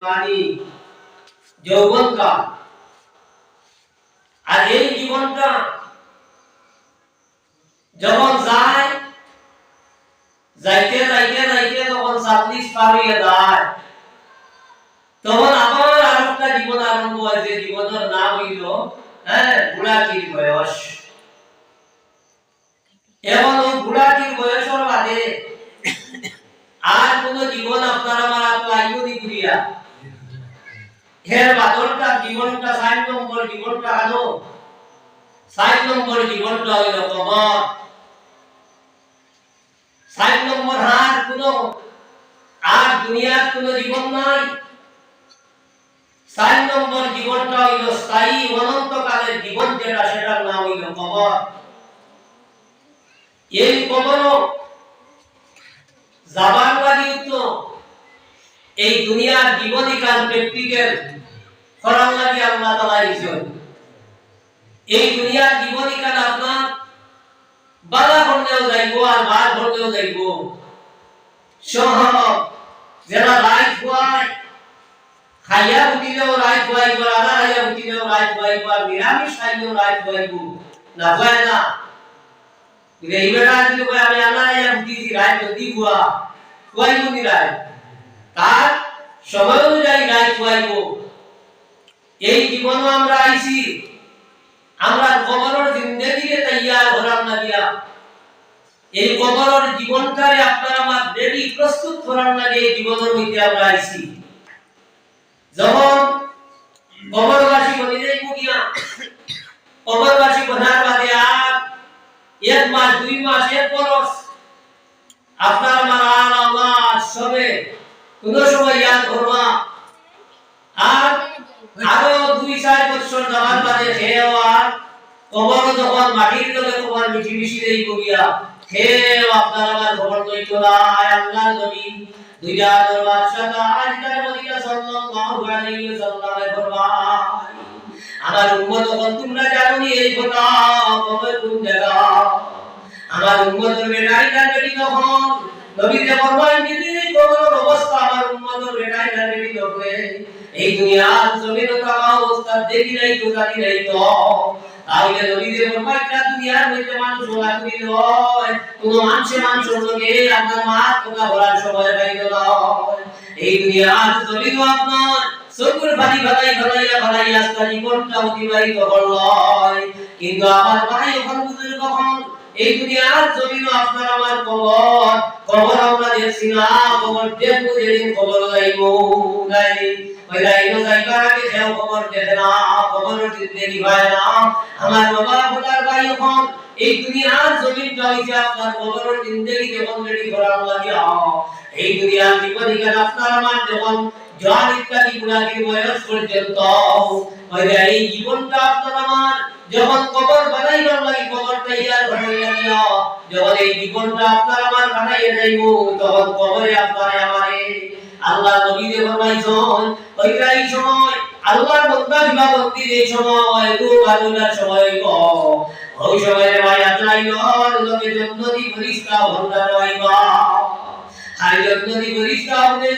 পানি যৌবনকাল। আর এই জীবনটা যখন যায় যাইতে যাইতে যাইতে তখন 40 পার হয়ে যায়, তখন আবার আরেকটা জীবন আরম্ভ হয়, যে জীবনের নাম হইল বুড়াটির বয়স। এবং ওই বুড়াটির বয়সের বাদে আর কোন জীবন আপনার আমার আইবনি ঘুরিয়া এর বাদরটা জীবনটা 60 নম্বর জীবনটা হলো 60 নম্বর জীবনটা হইল কবর। 60 নম্বর আর দুনিয়ার কোনো জীবন নাই। 60 নম্বর জীবনটা হইল স্থায়ী অনন্তকালের জীবন, যেটা সেটার নাম হইল কবর। এই কবর যাবার লাগি তো এই দুনিয়ার জীবনীকাল প্র্যাকটিক্যাল করার লাগি আল্লাহ তাআলা দিয়েছেন। এই দুনিয়ার জীবনীকাল আপনার বালা করলেও যাইব আর বার করলেও যাইব। সহ যারা রাইট হয় খাইয়া উঠিলেও রাইট হইব, আলা খাইয়া উঠিলেও রাইট হইব, আর নিরামিষ খাইলেও রাইট হইব না হয় না। এই বেটা যদি কই আমি আলা খাইয়া উঠিছি রাইট দিব হইব নি রাইট, তার সময় অনুযায়ী রাইট হইব। এই জীবন আমরা আইছি, আমরা কবরের জিন্দেগিতে তৈয়ার হলাম না দিয়া এই কবরের জীবনটারে আপনারা আমার রেডি প্রস্তুত করার লাগে এই জীবনের মধ্যে আমরা আইছি। যখন কবরবাসী বনে যাইব গিয়া কবরবাসী বনার বাদে আর 1 মাস 2 মাস 1 বছর আপনার আমার আল্লাহ সবে কোন সময় ইয়াদ করবা, আর আরো 2-4 বছর যাওয়ার বাদে খেয়েও আর কবর যখন মাটির লগে কবর মিশি মিশি যাইব গিয়া খেয়েও আপনার আমার খবর লইতো না। আল্লাহর নবী দুইটা দরবার সাদা আজকাল মদিনা সাল্লাল্লাহু আলাইহি ওয়াসাল্লামে ফরমায়, আমার উম্মত যখন তোমরা জানোনি এই কথা কবর কোন জায়গা, আমার উম্মতের বেটাই বেটি তখন নবী যে ফরমায় যদি কবরের অবস্থা আমার উম্মতের বেটাই বেটি দেখবে এই দুনিয়ার জমিন তামা অবস্থা দেখি নাই তো জানি নাই তো, তাহলে নবী যে ফরমায় না দুনিয়ার মধ্যে মানুষ ওলা করিল কোন মানুষের লগে আপনার মাত কথা বলার সময় পাইল না। এই দুনিয়ার জমিন আপনার সবুর ভারী ভালাই আস্তা জীবনটা অতিবাহিত করল, কিন্তু আমার ভাই ওখান বুঝুর কখন এই দুনিয়ার জমিন আপনার আমার কবর আমরা দেখছি না, কবর দেখবো যেদিন কবর যাইব যাইবার আগে সেও কবর দেখে না, কবরের জিন্দেগি হয় না। আমার বাবা খোদার ভাই ওখান এই দুনিয়ার জমিনটা হইছে আপনার কবরের জিন্দেগি যখন রেডি করার লাগিয়া এই দুনিয়ার জীবনীকাল আপনার আমার যখন জোয়ান ইত্যাদি গুণাকে বয়স পর্যন্ত এই জীবনটা আপনার আমার যখন কবর বানাইবার লাগি কবর তৈয়ার হয়ে গেল, যখন এই জীবনটা আপনার আমার বানাইয়া যাইব তখন কবরে আপনার আমারে আল্লাহ নবী যে ফরমাইছেন ওই সময় আল্লাহর বান্দা বিবাদতির এই সময় দুবারুলার সময় ওই সময় ভাই আত্রাইল লোকে জন্নতি ফেরেশতা ভরদার হইবা, আর জন্নতি ফেরেশতা হবে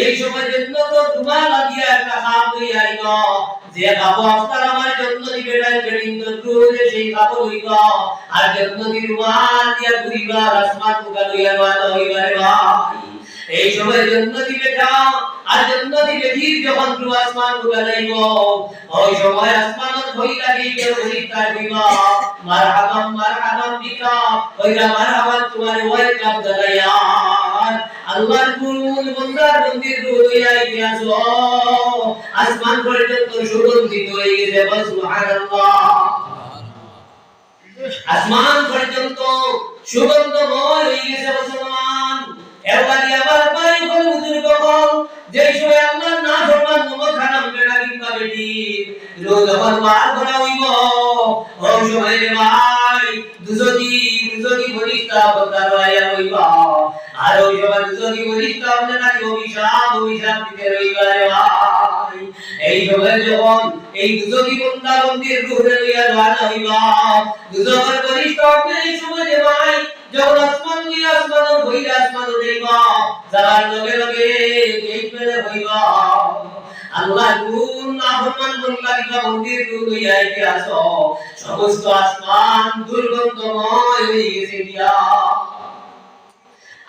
এই সময় জন্নত দুমা লাগিয়া একটা কাম হইয়া আইবা, যে বাবা আপনার আমার জন্নতি বেটায় বেটিন দূরে সেই কাপড় হইবা, আর জন্নতি রুমাল দিয়া ঘুরিবা আসমান মুখা লইয়া বানা হইবা রে ভাই। এই সময় জন্নতি বেটা আর জন্নতি বেটির যখন আসমান মুখা যাইব ওই সময় আসমানত হইলা গিয়ে ফেরেশতা হইবা মারহাবাম বিকা কইরা মারহাবান তোমার ওয়েলকাম জানাইয়া আল্লাহর কুল বন্দার বন্দির রুইয়া ইতিহাস আসমান পর্যন্ত সুগন্ধিত হয়ে গেছে, সুবহানাল্লাহ। আসমান পর্যন্ত সুগন্ধময় হয়ে গেছে মুসলমান। এবারে আবার ভাই বল হুজুর কখন যে সময় আল্লাহর না ফরমান নমক খানাম বেটা কিংবা বেটি রোজ আবার বার করা হইব ওই সময় রে ভাই দুজকি ফেরেশতা বন্দার আয়া হইবা, আর ওই সময় দুজকি ফেরেশতা আমাদের নাকি অভিশাপ দিতে রইবা রে ভাই। এই সময় যখন এই দুজকি বন্দা বন্দির রূহ লইয়া রানা হইবা দুজকের ফেরেশতা এই সময় রে ভাই যখন আসমান হইরা আসমান যাইবা যার লগে লগে এই পেলে হইবা আল্লাহ কোন নাফরমান বান্দাকে মন্দির লইয়া আইতে আসো সমস্ত আসমান দুর্গন্ধময় হয়ে গেছে দিয়া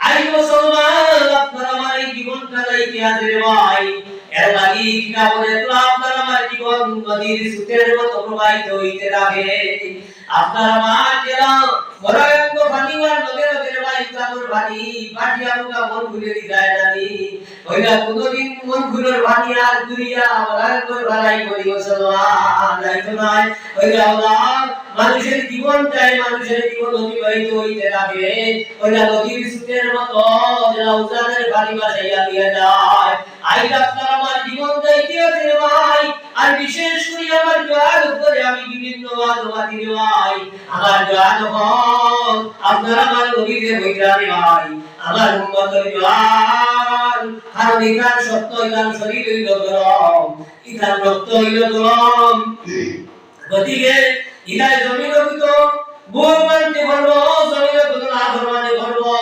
আই মুসলমান আপনার আমার এই জীবনটা লাইতে আছে রে ভাই এর লাগি কিনা বলে তো আপনার আমার জীবন নদীর স্রোতের মতো প্রবাহিত হইতে থাকে আপনার আমার যারা বরাঙ্গ পানিওয়ার নদীর নদীর ভাই তাদের পানি পাটিয়া মুখা মন ভুলে যায় জানি ওইটা কোনদিন মন ভুলার পানি আর দুনিয়া বরাঙ্গ ভালাই করি মুসলমান যাইতো নাই ওইটা আল্লাহ মানুষের জীবন চাই মানুষের জীবন অতিবাহিত হইতে থাকে ওইটা নদীর স্রোতের মতো যারা উজানের পানি বাসাইয়া দিয়ে যায় আইটা আপনার আমার জীবন যাইতে আছে ভাই আর বিশেষ করে আমার দোয়ার উপরে আমি বিভিন্ন ওয়াদী ভাই আমার দোয়া যখন আপনার আমার নবীকে বইরানি ভাই আমার উম্মতের দোয়ার কারণ ইকান সত্য ইকান শরীর হইল গরম ইকান রক্ত হইল গরম গতিকে ইদায় জমিন রকিত বুক বানতে পারবো জমিন রকিত না ধর্মানে পারবো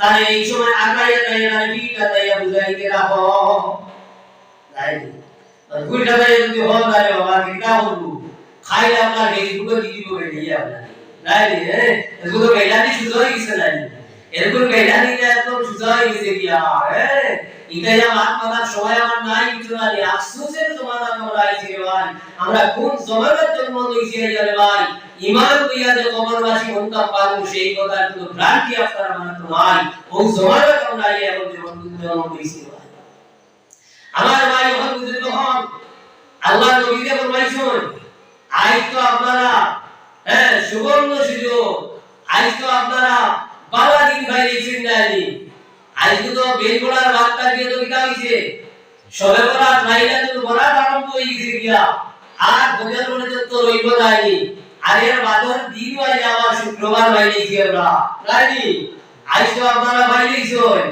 তাই এই সময় আগাইয়া তাই না বিটা তাইয়া বুঝাইতে রাখো তাই গুলটা তাই যদি হল তাই বাবা কিটা হলু খাইলে আপনার ফেসবুকে দিয়ে দিব বেরিয়ে আপনার নাই রে এগুলো বেলানি সুযোগ হয়ে গেছে নাই এরকম বেলানিটা একদম সুযোগ হয়ে গেছে কি আর এটাই আমার আত্মার সময় আমার নাই কিছু নাই আফসোসের জমানা আমরা আইছি রে ভাই আমরা কোন জমানার জন্ম লইছি রে ভাই ঈমান কইয়া যে কবরবাসী হন্তাম পারবো সেই কথা কিন্তু ভ্রান্তি আপনার আমার তো নাই ওই জমানা আমরা এখন জন্ম লইছি ভাই আমার ভাই হন বুঝতে হন আল্লাহ নবীকে ফরমাইছেন আজ তো আপনারা সুবর্ণ সুযোগ আজ তো আপনারা বালা দিন ভাই লিখছেন জানি আজ তো বেলগোড়ার বার্তা দিয়ে তো বিকা হইছে সবে বরাত রাইলা তো বরাত আরম্ভ হই গেছে গিয়া আর বজার বলে তো রইব যায়নি আর এর বাদর দিন ভাই আবার শুক্রবার ভাই লিখছি আমরা রাইনি আজ তো আপনারা ভাই লিখছেন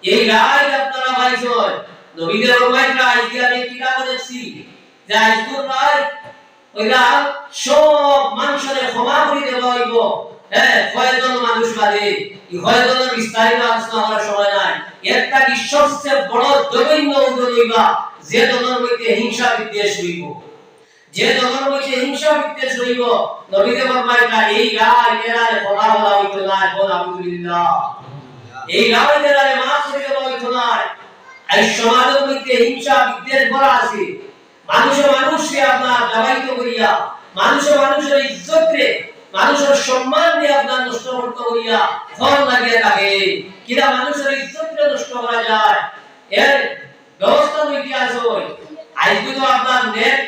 এই রাত আপনারা ভাইছেন নবীদের ফরমাইছে আজ কি আমি কিনা বলেছি যে আজ তো ভাই ওইরা সব মানুষের ক্ষমা করে দেওয়া হইব কয়জন মানুষ বাদে এই কয়জনের বিস্তারিত আলোচনা করার সময় নাই একটা কি সবচেয়ে বড় জঘন্য উদাহরণ হইবা যে দলের মধ্যে হিংসা বিদ্বেষ হইব যে দলের মধ্যে হিংসা বিদ্বেষ হইব নবীদের ফরমাইছে এই গায় এরারে ক্ষমা বলা হইতো না বল আলহামদুলিল্লাহ এই গায় এরারে মাফ করে দেওয়া হইতো না এই সমাজের মধ্যে হিংসা বিদ্বেষ ভরা আছে মানুষকে আপনার দাবাইত করিয়া মানুষের ইজ্জত রে মানুষের সম্মান দিয়ে আপনার নষ্ট করতে করিয়া ফল লাগিয়ে থাকে কিনা মানুষের ইজ্জত রে নষ্ট করা যায় এর ব্যবস্থা হইতে আছে আজকে তো আপনার নেট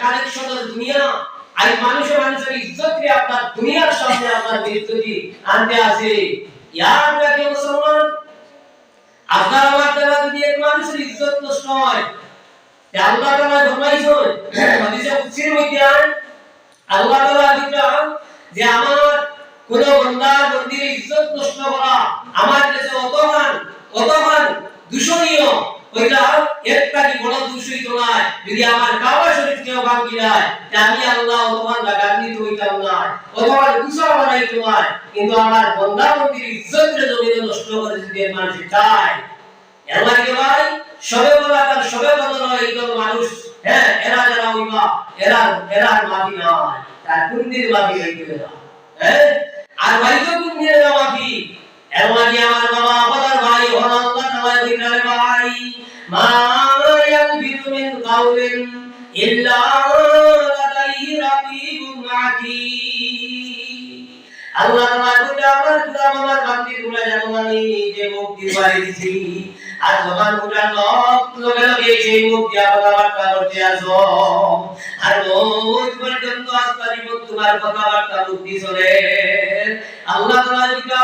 কানেকশনের দুনিয়া আজ মানুষের ইজ্জত রে আপনার দুনিয়ার সামনে আপনার বিরুদ্ধে আনতে আছে ইয়ার লাগে মুসলমান আপনার আমার দ্বারা যদি এক মানুষের ইজ্জত নষ্ট হয় আল্লাহ তাআলা ফরমাইছেন হাদিসে কুদসির মধ্যে আল্লাহ তাআলা দিলেন যে আমার কোন বান্দা বান্দির ইজ্জত নষ্ট করা আমার কাছে অতমান দূষণীয় ওইটা একটা কি বড় দূষিত নয় যদি আমার কাবা শরীফ কেউ ভাঙি যায় যে আমি আল্লাহ অতমান লাগান্বিত হইতাম না অতমান দূষণ বানাইতো না কিন্তু আমার বান্দা বান্দির ইজ্জতকে জমিনে নষ্ট করে যদি মানুষ চায় আল্লাহ কে ভাই সবে বরাত আর সবে বদর এইগুলো মানুষ এরা যারা হইবা এরা মাফি নয় তার কুন্দির মাফি হইতে না আর ভাই তো কুন্দির মাফি আল্লাহ কি আমার বাবা বদর ভাই হন আল্লাহ তাআলা দিনের ভাই মা ইয়ালবিতু মিন কাউলিন ইল্লা লাদাইহি রাকিবুন আতীদ আল্লাহ তাআলা আমার গোলাম আমার বান্দি তোমরা জানো আমি যে মুখ দিয়ে দিছি আর যখন উঠান লগে সেই মুখ দিয়া কথাবার্তা করতে আসো আর রোজ পর্যন্ত আজকা জীবন তোমার কথাবার্তা বুদ্ধি চলে আল্লাহ তাআলা দিকা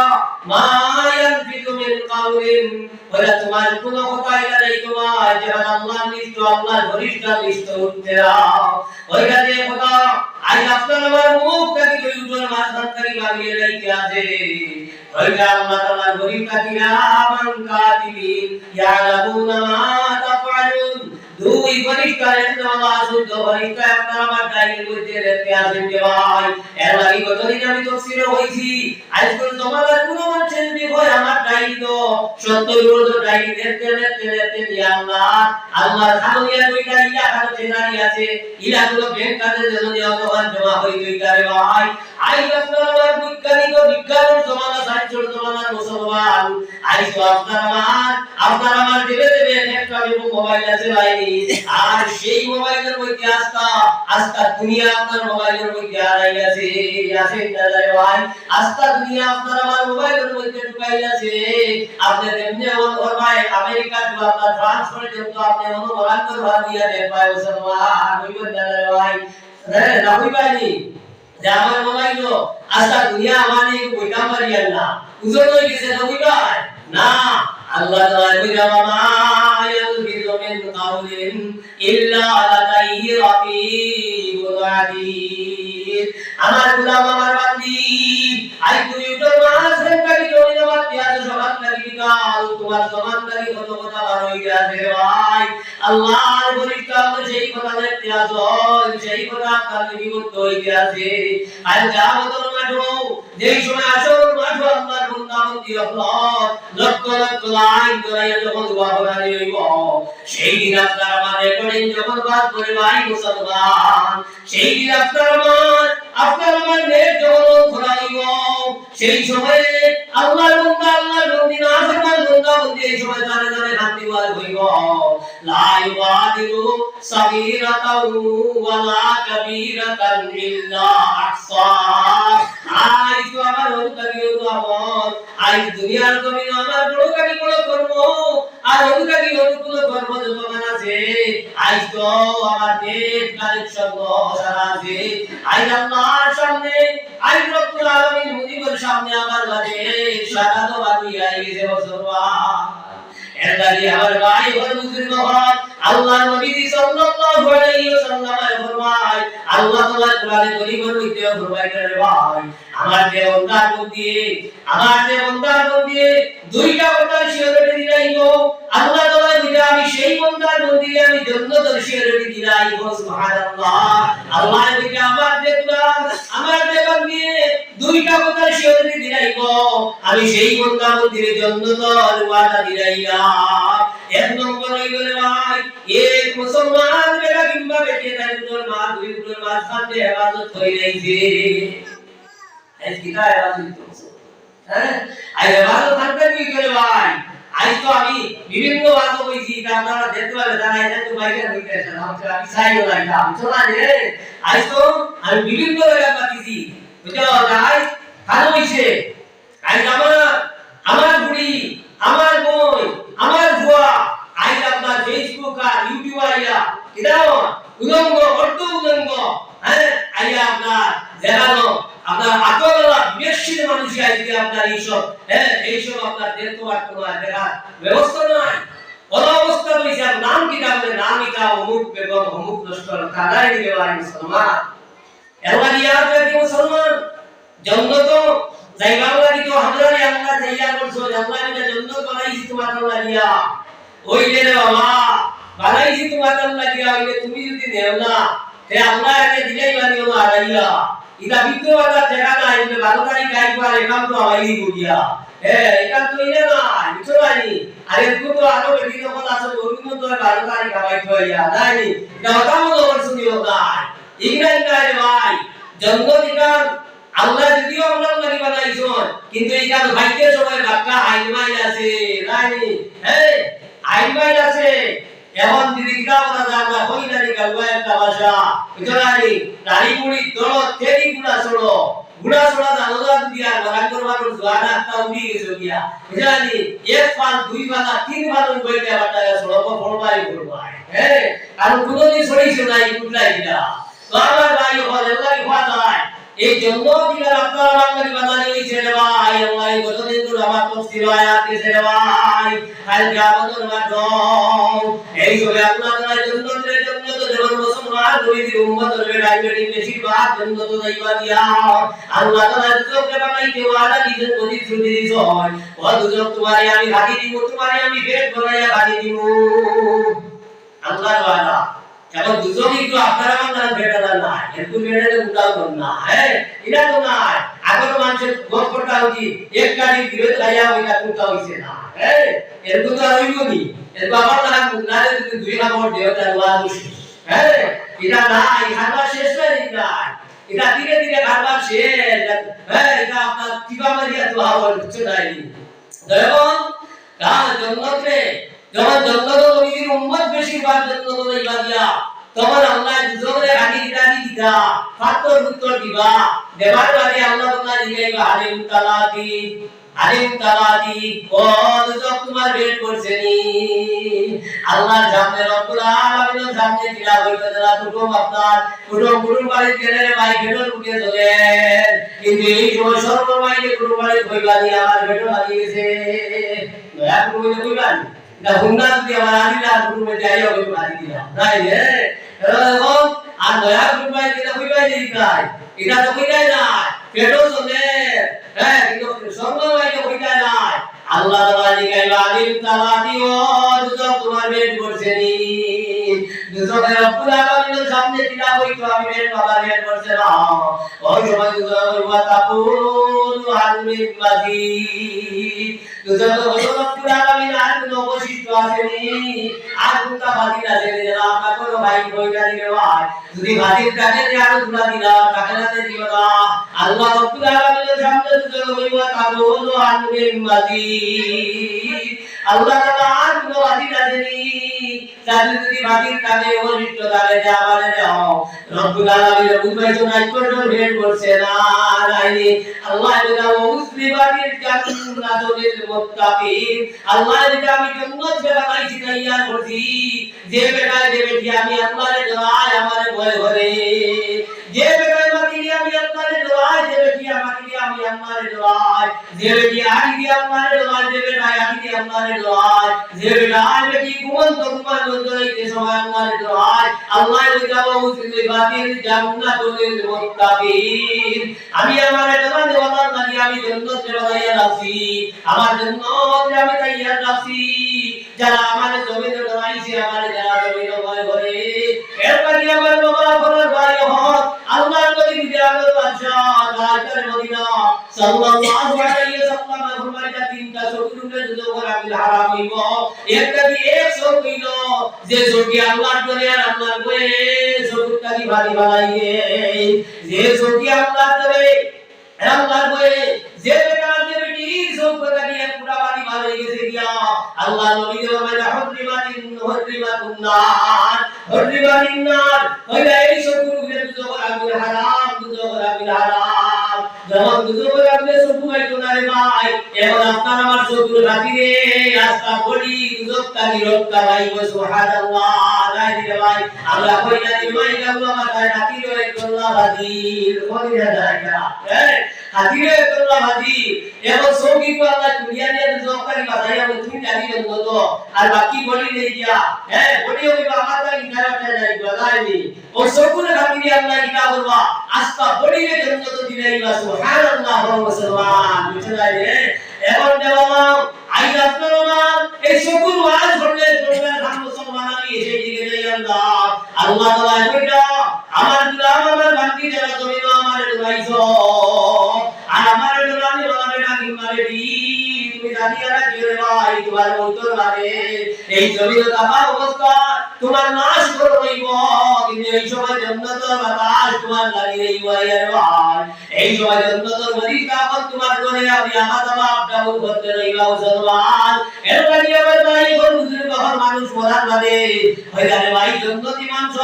মায়ান ফিতুমিন কাউলিন ওরা তোমার কোন কথা এটা নেই তোমার যে আল্লাহর নিষ্ঠ আল্লাহর ঘনিষ্ঠ নিষ্ঠ উঠতে দাও ওইটা যে কথা আজ আপনার আমার মুখ থেকে দুইজন মাঝখান থেকে বাগিয়ে রাখতে আছে ওইটা আল্লাহ তাআলার ঘনিষ্ঠ কিরামান কাতিবিন ইয়ালামুনা মা তাফআলুন দুই পরিষ্কারের নামা শুদ্ধ পরিষ্কার আপনারা আমার ডাইরের মধ্যে রেখে আসেন যে ভাই এর লাগি কতদিন আমি তফসিরে হইছি আজকাল তোমাদের কোনো মানুষের বিভয় আমার ডাইরি তো সত্য বিরোধ ডাইরি দেখতে আল্লাহ আল্লাহর খানিয়া দুইটা ইয়া খাতে নারী আছে ইলা গুলো ব্যাংক কাজের জন্য জমা হই দুইটা রে ভাই আই আপনারা বিজ্ঞানের জমানা সাইন্সের জমানার মুসলমান আই তো আপনার আমার দেবে একটা মোবাইল আছে লাইনি আর সেই মোবাইলের মধ্যে আস্তা দুনিয়া আপনার মোবাইলের মধ্যে আড়াই আছে দাদা ভাই আস্তা দুনিয়া আপনার আমার মোবাইলের মধ্যে ঢুকাই আছে আপনি এমনি ওর ভাই আমেরিকা তো আপনার ফ্রান্স পর্যন্ত আপনি মোবাইল করে ভাগ দিয়া দেন ভাই মুসলমান হইবেন দাদা ভাই না হইবানি যে আমার মোবাইল আস্তা দুনিয়া আমানে কইতা পারি না উজর হই গেছে না হইবাই না আল্লাহ তাআলা বলেন মা ইয়ালবিযু মিন কাউলিন ইল্লা লাদাইহি রাকিবুন আতীদ আমার গোলাম আমার বান্দি আই তুমি তো মাস রেখারি জমি জমাত পেয়াজ সমান করি বিকাল তোমার সমান করি কত কথা বার হই গেছে ভাই আল্লাহর পরিষ্কার সেই কথা দেখতে আসো সেই কথা আপনার বিমুক্ত হই গেছে আর যা বদল মাঠো যেই সময় আসল মাঠো আল্লাহর বন্দাবন্দি রহমত লক্ষ লক্ষ লাইন ধরাইয়া যখন দোয়া করানি হইব সেই দিন আপনার আমার রেকর্ডিং যখন বাদ করে ভাই মুসলমান সেই দিন আপনার আমার নেট যখন খোলা হইব সেই সময়ে আল্লাহর বন্দি না ফরমান বন্দি এই সময় জানে জানে শান্তি ওয়াজ হইব লা ইউবাদিরু সাগীরাতাও ওয়ালা কাবীরাতান ইল্লা আহসা আই তো আমার অনুকারী আমার আই দুনিয়ার জমিন আমার বড়কারী বড় কর্ম আর অনুকারী অনুকূল কর্ম যতমান আছে আই তো আমার নেট কানেকশন সারা আছে আই আল্লাহর সামনে আই রব্বুল আলামিন মুজিবের সামনে আমার বাদে সারা তো বাকি আই গেছে মুসলমান এর লাগি আমার ভাই বড় বুজুর্গ হন আল্লাহর নবী সাল্লাল্লাহু আলাইহি ওয়াসাল্লাম ফরমায় আল্লাহ তাআলা কোরআনে কারীমের মধ্যে ফরমাইলেন রে ভাই আমার যে বান্দার মধ্যে দুইটা কথা শিরোরে দিলাইব আল্লাহ তাআলা দিলে আমি সেই বান্দার মধ্যে আমি জান্নাতের শিরোরে দিলাইব সুবহানাল্লাহ আল্লাহ দিলে আমার যে বান্দি দুইটা কথা শিরোরে দিলাইব আমি সেই বান্দার মধ্যে জান্নাতের ওয়াদা দিলাইলাম এক নম্বর হইল রে ভাই এক মুসলমান বেলা কিংবা বেটে তাই তোর মা দুই তোর মা সাথে ইবাদত কই রাইছে এই কিটা ইবাদত করছে হ্যাঁ আই ইবাদত থাকতে কি করে ভাই আই তো আমি বিভিন্ন ওয়াজ কইছি তা আপনারা দেখতে পারে যারা এটা তো বাইরে হইতে আছে আমি চাইও না এটা আমি চলা রে আই তো আমি বিভিন্ন জায়গা পাইছি বুঝছো যাই ভালো হইছে আই আমার বুড়ি আমার বোন আমার বুয়া আই আপনার ফেসবুক আর ইউটিউব আইয়া কিদাও উলঙ্গ অর্ধ উলঙ্গ হ্যাঁ আইয়া আপনার দেখানো আপনার আকলরা বেশি মানুষ আইছে আপনার এইসব আপনার দেখতে পারতো না দেখার ব্যবস্থা নাই কোন অবস্থা হইছে আর নাম কি আপনার নাম এটা অমুক বেগম অমুক নষ্ট কালাই দিবে ভাই মুসলমান এলাগিয়া কি মুসলমান জন্নত জায়গা লাগি তো হামরারে আল্লাহ তৈয়ার করছো আল্লাহ এটা জন্নত বানাইছি তোমার লাগিয়া ওই রে বাবা বানাইছি তোমার লাগিয়া ওই তুমি যদি নেও না তে আল্লাহ একে দিলেই বানিও না আড়াইয়া ইটা বিদ্যবাদা জায়গা না ইবে ভালো গাড়ি গাই পারে একাম তো আমারই বুঝিয়া একাম তো ইনে না ইছো আনি আরে তুই তো আরো বেশি যখন আসো ওরকম তো ভালো গাড়ি খাওয়াই থইয়া নাই এটা কথা মতো শুনিও নাই ইগরাই নাই ভাই জন্মদিকার আল্লাহ যদিও আমরা লাগি বানাইছন কিন্তু এই কাজ ভাগ্যের সময় বাক্কা আইমাইল আছে রানি আইমাইল আছে এমন দিদিকা বলা জানা কইনারি গালবা একটা ভাষা বুঝলানি দাড়ি মুড়ি দড় তেরি গুড়া ছড়ো জানো দিয়া গরান করবার জোয়ার একটা উড়ি গেছে গিয়া বুঝলানি এক পাল দুই পালা তিন পাল বইতে বাটায়া ছড়ো ফড়বাই আর কোনদিন ছড়িছো নাই কুটলাই দিলা তো আমার ভাই হলে লাগি হওয়া যায় এই জন্য দিলার আপনারা বাঙালি বাঙালি হইছে রে ভাই আল্লাহ কতদিন ধরে আমার তফসির আয়াত দিছে রে ভাই কাল কিয়ামতের মাঠে এই সবে আপনাদের জন্য যেমন মুসলমান নবীর উম্মতের বেড়াইবেড়ি বেশিরভাগ জন্নত যাইবা দিয়া আল্লাহ তাআলা রিজকে বানাইতে ওয়াদা দিয়েছেন প্রতিশ্রুতি দিয়েছে হয় ও দুজক তোমারে আমি ভাগি দিব তোমারে আমি পেট ভরাইয়া ভাগি দিব আল্লাহর ওয়াদা এখন দুজনই একটু আপনারা আমার বেটারা না একটু বেটারে উঠাও না হ্যাঁ এটা তো না আগের মানুষের গল্পটা হচ্ছে এক গাড়ি দিলে লাইয়া ওইটা উঠা হইছে না হ্যাঁ এরকম তো হইব নি এর বাবা না মুনারে যদি দুই নম্বর দেওয়ার ওয়াজ হ্যাঁ এটা না এই খাবার শেষ হয়ে যায় এটা ধীরে ধীরে খাবার শেষ হ্যাঁ এটা আপনার টিপা মারিয়া তো হওয়ার কিছু নাই দেখুন কাল জন্নতে যখন জন্নত নবীর উম্মত বেশিরভাগ জন্নত লইবা দিয়া তখন আল্লাহ দুজনে গাড়ি দিতা ফাতর উত্তর দিবা দেবার বাদে আল্লাহ তাআলা জিগাইবা আলিম তালাতি ও দুজক তোমার বের করছে নি আল্লাহর সামনে রব্বুল আলামিনের সামনে কিলা হইতে যারা কুটুম আপনার কুটুম বাড়ি গেলে ভাই ভেটর উঠে চলে কিন্তু এই সময় সর্বমাইকে কুটুম বাড়ি কইবা দি আমার ভেটর লাগি গেছে দয়া করে কইবা না হুন্না যদি আমার আলিলা কুটুমে যাইও কইবা দি দিলাম তাই রে এরকম আর দয়া করে কইবা দি কাই এটা তো কইলাই না ভেটর চলে হ্যাঁ কিন্তু সর্বমাইকে কইতা নাই আল্লাহ তাআলা জিগাইবা আলিম তালাতি ও দুজক তোমার বের করছে নি দুজকের রব্বুল আলামিনের সামনে কিলা হইতো আমি বের বাবা বের করছে না ওই সময় দুজক ওয়া তাকুলু হালমিন মাজিদ দুজক রব্বুল আলামিন আর কোনো অবশিষ্ট আসেনি আর কোনটা বাকি আছে যারা আপনার কোনো ভাই কইতা দিবে ভাই যদি বাকি থাকে যে আর দুলা দিলা তাকে না দিও না আল্লাহ রব্বুল আলামিনের সামনে দুজক ওয়া তাকুলু হালমিন মাজিদ আল্লাহ তাআলা আর কোনো বাকি আসেনি যদি বাকির কানে অনিষ্ট থাকে যে আমারে দাও রব্বুল আলামিন বুঝাইছো না কোন বের করছে না রাইনি আল্লাহ বলে মুসলিমাতির জান্নাতুল মুত্তাকিন আল্লাহ বলে আমি জান্নাত বানাইছি তৈয়ার করছি যে বেটায় যে বেটি আমি আল্লাহরে দোয়ায় আমারে ভয় করে যে বেটায় বাকি আমি আল্লাহরে দোয়ায় যে বেটি আমাকে আমি আল্লাহরে দোয়ায় যে বেটি আগে দিয়ে আল্লাহরে দোয়ায় যে বেটায় আগে দিয়ে আল্লাহরে দোয়ায় যে বেটায় বেটি ঘুমন্ত ঘুমান লইতে সময় আল্লাহরে দোয়ায় আল্লাহ বলে মুসলিমাতির জান্নাতুল মুত্তাকিন আমি আমারে দোয়া দেওয়ার লাগি আমি জান্নাত বানাইয়া রাখছি আমার জান্নাত আমি তৈয়ার রাখছি যারা আমারে জমিনে দোয়াইছে আমারে যারা জমিনে ভয় করে এর লাগি আমার বাবা ফলার ভাই হক আল্লাহর নবী বিদায় বাদশাহ রাজার মদিনা সাল্লাল্লাহু আলাইহি ওয়াসাল্লাম ফরমাইতা তিনটা শত্রুকে যুদ্ধ রাবিল হারাম হইব একটা কি 100 হইল যে শত্রু আল্লাহর করে আর আল্লাহর করে শত্রুটাকে ভারী বানাইয়ে যে শত্রু আল্লাহর করে আল্লাহর করে যে বেটা যে বেটি শত্রুটাকে পুরা ভারী বানাই গেছে গিয়া আল্লাহ নবী ফরমাইতা হরিমাতুন নার হইলা এই শত্রুকে যুদ্ধ রাবিল হারাম যখন দুজক রাবিলে শত্রু হইতো না রে ভাই এখন আপনার আমার শত্রু খাতিরে রাস্তা বলি দুজকটাকে রক্ষা পাইব সুবহানাল্লাহ লা ইলাহা রে ভাই আমরা কইলা দি ভাই আল্লাহ মাথায় খাতিরে আল্লাহ হাজির কইরা জায়গা হাজিরে আল্লাহ হাজির এখন সৌকি কো আল্লাহ দুনিয়া নিয়ে দুজকটাকে বাঁচাইয়া তুমি জানি তো আর বাকি বলি নেই গিয়া বলি ওই বাবাটা ইনারাটা যাই বাজাইনি ও শত্রু খাতিরে আল্লাহ কিনা বলবা আস্তা বলি রে জান্নাত দিলাইবা সুবহানাল্লাহ ওয়া মুসলমান বুঝলাই রে এখন দেওয়া আই আপনারা এই শত্রু আজ করলে তোমরা মুসলমান আমি এসে দিকে যাই আল্লাহ তাআলা কইরা আমার গোলাম আমার বান্দি যারা তুমি আমারে দোয়াইছো আর আমার গোলামি বলাবে না কি মারে দি তুমি জানিয়া রাখি রে ভাই তোমার উত্তর মানে এই জমির তাবা অবস্থা তোমার নাশ করে হইব কিন্তু এই সময় জান্নাতের বাতাস তোমার লাগি রইব আর ভাই এই সময় জান্নাতের মরিকা এখন তোমার করে আমি আমার বাবা ডাউন করতে রইবা মুসলমান এর লাগি আমার ভাই কোন বুঝুর বাবার মানুষ মরার বাদে হইলা রে ভাই জান্নাতি মানুষ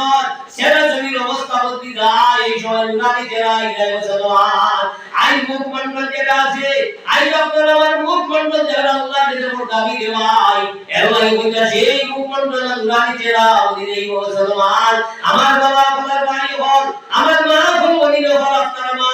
সেরা জমির অবস্থা বদলি যায় এই সময় উনাকে জেরাই যায় মুসলমান আই মুখ মন্ডল যেটা আছে আই আপনার আমার মুখ মন্ডল যারা আল্লাহ যে দাবি রে ভাই এর লাগি কইতা সেই মুখ মন্ডল উনাকে জেরা ওদিন এই মুসলমান আমার বাবা আপনার ভাই হল আমার মা হল ওদিন হল আপনার মা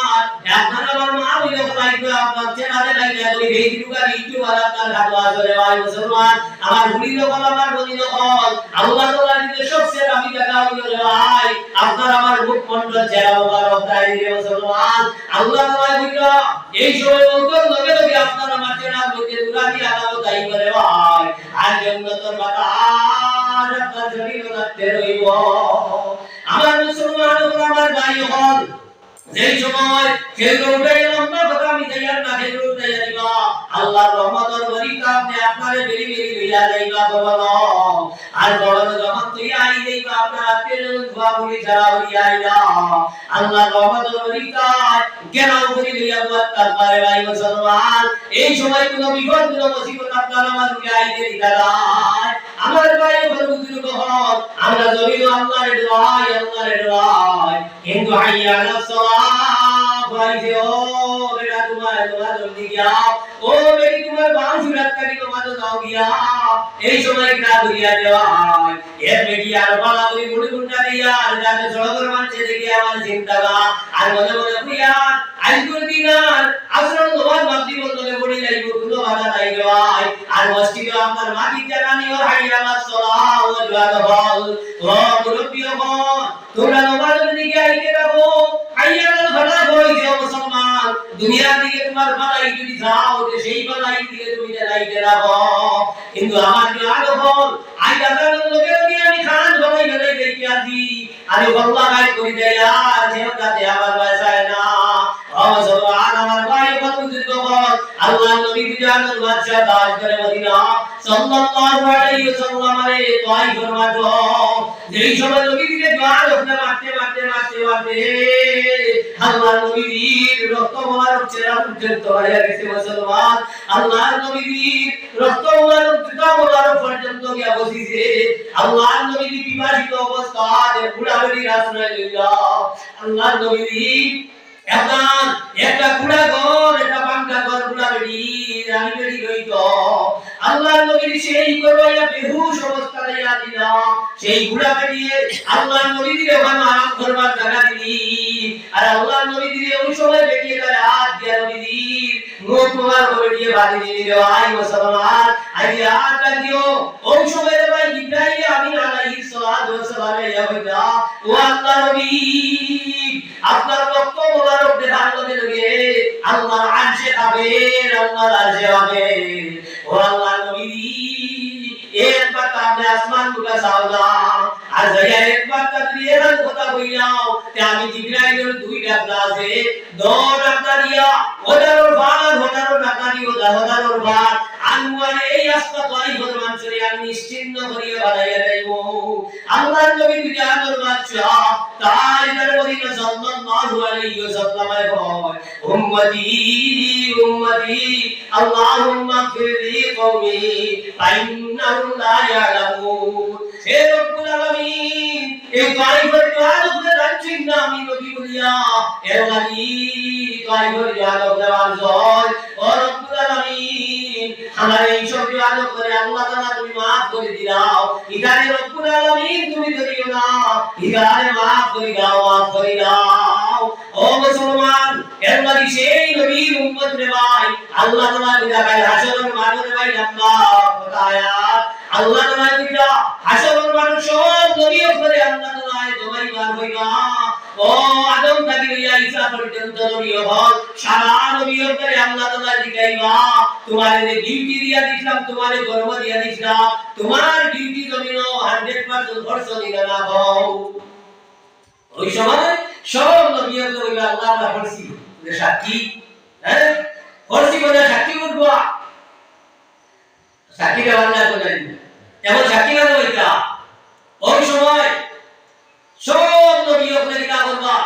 আপনার আমার মা হইল হলাইতো আপনার চেনারে লাইলা ওই এই দিনুকা ইটু আর আপনার ঢাকা আসলে ভাই মুসলমান আমার ভুলিল হল আমার ওদিন হল আল্লাহ তাআলা নিজে সবচেয়ে দামি জায়গা হইল রে ভাই আপনার আমার মুখ মন্ডল জেরা মুবারক তাই রে মুসলমান আল্লাহ তাআলা কইল এই সময় উত্তর লগে লগে আপনার আমার চেনার মধ্যে দুরানি আলাদা তাই করে ভাই আর জান্নাতের বাতাস আপনার শরীরে রাখতে রইব। আমার মুসলমান ও আমার ভাই হল, যেই সময় খেজুর উঠে লম্বা কথা আমি তৈয়ার না খেজুর উঠে যাইবা, আল্লাহর রহমতের বরিকা আপনি আপনারে বেরি বেরি লইয়া যাইবা বলো। আর বড় যখন তুই আই যাইবা আপনার আত্মীয় দোয়া বলি ছাড়া হইয়া আইলা আল্লাহর রহমতের বরিকা কেনাও করি লইয়া বাত তারপরে ভাই মুসলমান, এই সময় কোনো বিপদ কোনো মুসিবত আপনার আমার রুকে আইতে দিতা যায়। আমার ভাই বড় বুজুর্গ হল, আমরা জমিন আল্লাহর দোয়াই আল্লাহর দোয়াই, কিন্তু হাইয়া আলাস সালাত ভাইছে ও বেটা তোমার দোয়া জলদি গিয়া, ও বেটি তোমার বাম সুরাত কাটি তোমার দাও গিয়া, এই সময় না করিয়া দেওয়া এর বেটি আর বালা করি মুড়ি গুন্ডা দিয়া আর যাতে সড়কের মানুষে দেখে আমার চিন্তা গা আর মনে মনে কইয়া আজকের দিন আর আসর তোমার মাতৃ বন্ধনে পড়ে যাইব কোনো বাধা নাই ভাই। আর মসজিদে আপনার মাটি জানানি ও হাইয়া আলাস সালাত ও জাদা বল ও মুরব্বি হল, তোমরা নামাজের দিকে আইতে থাকো, হাইয়া আলাল ফালাহ হইছে মুসলমান, দুনিয়ার দিকে তোমার ভালাই যদি যাও যে সেই ভালাই দিকে তুমি যাইতে লাগো। কিন্তু আমার কি আলো হল, আই দাদার লোকের কি আমি খান ভালাই ভালাই দেখি আছি, আরে বল্লা গায় করি দেয় আর যেও কাতে আমার বাসায় না। ও মুসলমান আমার ভাই কত বুজুর্গ হল, আল্লাহর নবী বিজানুল বাদশা তাজ করে মদিনা সাল্লাল্লাহু আলাইহি ওয়াসাল্লাম রে তাই ফরমাতো, যেই সময় নবী দিকে জোয়ার ওখানে মারতে মারতে মারতে মারতে আল্লাহর নবীর রক্ত মোবারক চেহারা পর্যন্ত হয়ে গেছে মুসলমান, আল্লাহর নবীর রক্ত মোবারক জুতা মোবারক পর্যন্ত গিয়া বসিছে। আল্লাহর নবী বিবাহিত অবস্থায় বুড়া বুড়ি রাসূলুল্লাহ আল্লাহর নবী একটা কুড়া ঘর একটা পাঙ্কা ঘর বুড়া বেড়ি রানী বেড়ি রইত, আল্লাহর নবীর সেই করবাইয়া বেহুশ অবস্থা লইয়া দিলা, সেই বুড়া বেড়িয়ে আল্লাহর নবীর ওখানে আরাম করবার জায়গা দিলি, আর আল্লাহর নবীর ওই সময় বেরিয়ে তার হাত দিয়া নবীর মুখ তোমার বেরিয়ে বাঁধি দিলি রে ভাই মুসলমান, আই হাত দিও ওই সময় রে ভাই ইব্রাহিম আমিন আলাইহিস সালাতু ওয়াস সালাম ইয়া হইতা ও আল্লাহর নবী আপনার রক্ত মোবারক দেখার লগে লগে আল্লাহর আরশে খাবেন, আল্লাহর আরশে খাবেন। ও আল্লাহর নবী একবার আপনি আসমান গুলা চাওলা আর যাইয়া একবার তাদের এরান কথা কইলাও তে আমি জিবরাইলের দুই ডাকলা আছে দর ডাকলা দিয়া ওদারর টাকা দিও ওদারর ভাত আনওয়ার এই আস্তা তাই ফরমান চলে আমি নিশ্চিন্ন করিয়া বাড়াইয়া যাইব। আল্লাহর নবী বিজানুল বাদশা তাই তার মদিনা সাল্লাল্লাহু আলাইহি ওয়াসাল্লাম এর হয় উম্মতি উম্মতি আল্লাহুম্মা ফিরলি কওমি ফাইন্নাহুম লা ইয়ালামুন। হে রব্বুল আলামিন এই তাইফের জাহাজে রাখছেন না আমি নবী বলিয়া এর লাগি তাইফের জাহাজ দেওয়ার জয় ও রব্বুল আলামিন আমার এই সব জাহাজ করে আল্লাহ তাআলা তুমি maaf করে দিও, ইদারে রব্বুল আলামিন তুমি করিও না, ইদারে maaf করে দাও ও মুসলমান। এর লাগি সেই নবীর উম্মত রে ভাই আল্লাহ তাআলা বিদায় হাসরের মাঠে ভাই আল্লাহ আয়াত আল্লাহ তাআলা দিলা হাসরের মাঠে সব নবী উপরে আল্লাহ তাআলা তোমায় বার হইবা ও আদম থেকে লইয়া ঈসা পর্যন্ত নবী হল সারা নবী উপরে আল্লাহ তাআলা জিগাইবা তোমারে ডিউটি দিয়া দিলাম, তোমারে কর্ম দিয়া দিলাম, তোমার ডিউটি জমিন 100% খরচ দিলা না হও। ওই সময় সব নবী উপরে আল্লাহ তাআলা করছি সাক্ষী করছি বলে সাক্ষী উঠবো সাক্ষী দেওয়ার না করে এমন সাক্ষী না হইতা ওই সময় সব নবী উপরে কি করবা